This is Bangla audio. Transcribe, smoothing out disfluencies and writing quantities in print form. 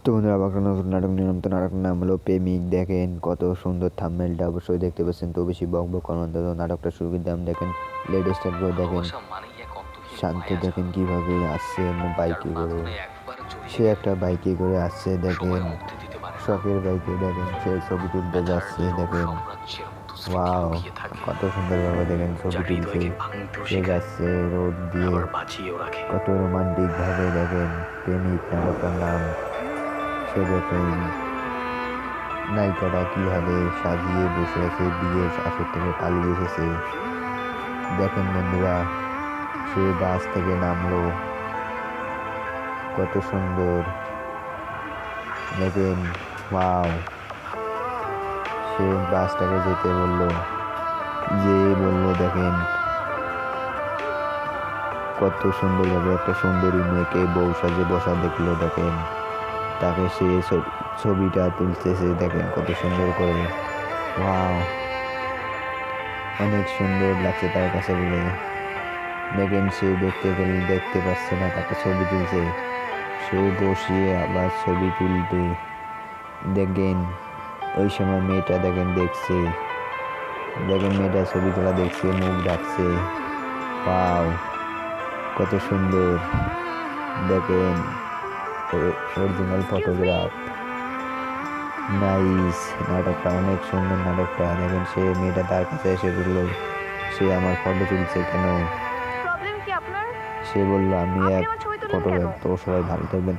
তো বন্ধুরা বাংলা নতুন নাটক নিয়মিত নাটকের নাম হলো প্রেমিক। দেখেন কত সুন্দর থাম্বনেলটা অবশ্যই দেখতে পাচ্ছেন। তো বেশি বকবক করার তো নাটকটা শুরু করতে দেখেন লেট স্টার্ট করে দেখেন শান্ত দেখেন কিভাবে আসছে বাইকে করে, সে একটা বাইকে করে আসছে দেখেন, শখের বাইকে দেখেন সে ছবি তুলতে যাচ্ছে দেখেন। ওয়াও, কত সুন্দরভাবে দেখেন ছবি তুলছে, সে যাচ্ছে রোড দিয়ে, কত রোমান্টিক ভাবে দেখেন প্রেমিক নাটকটার নাম। সে দেখেন নায়িকাটা কিভাবে সাজিয়ে বসে আছে, বিয়ের আসর থেকে পালিয়ে এসেছে দেখেন বন্ধুরা। সে বাস থেকে নামলো, কত সুন্দর দেখেন। ওয়াও, সে বাসটাকে যেতে বললো, যে বললো দেখেন কত সুন্দরভাবে একটা সুন্দরী মেয়েকে বউ সাজে বসা দেখলো দেখেন, তাকে সে ছবিটা তুলতেছে দেখেন কত সুন্দর করে। ওয়াও, অনেক সুন্দর লাগছে তার কাছে বলে দেখেন। সে দেখতে পাচ্ছে না তাকে ছবি তুলছে, সে বসিয়ে আবার ছবি তুলবে দেখেন। ওই সময় মেয়েটা দেখেন দেখছে, দেখেন মেয়েটা ছবি তোলা দেখছে, মুখ ডাকছে। ওয়াও, কত সুন্দর দেখেন, অরিজিনাল ফটোগ্রাফ, নাইস। নাটকটা অনেক সুন্দর নাটকটা দেখেন। সে মেয়েটা তার কাছে এসে বললো, সে আমার ফটো তুলছে কেন? প্রবলেম কি আপনার? সে বললো আমি আপনি এক আমার ছবি তুললেন কেন? ফটোগ্রাফ। তো সবাই ভালো থাকবেন।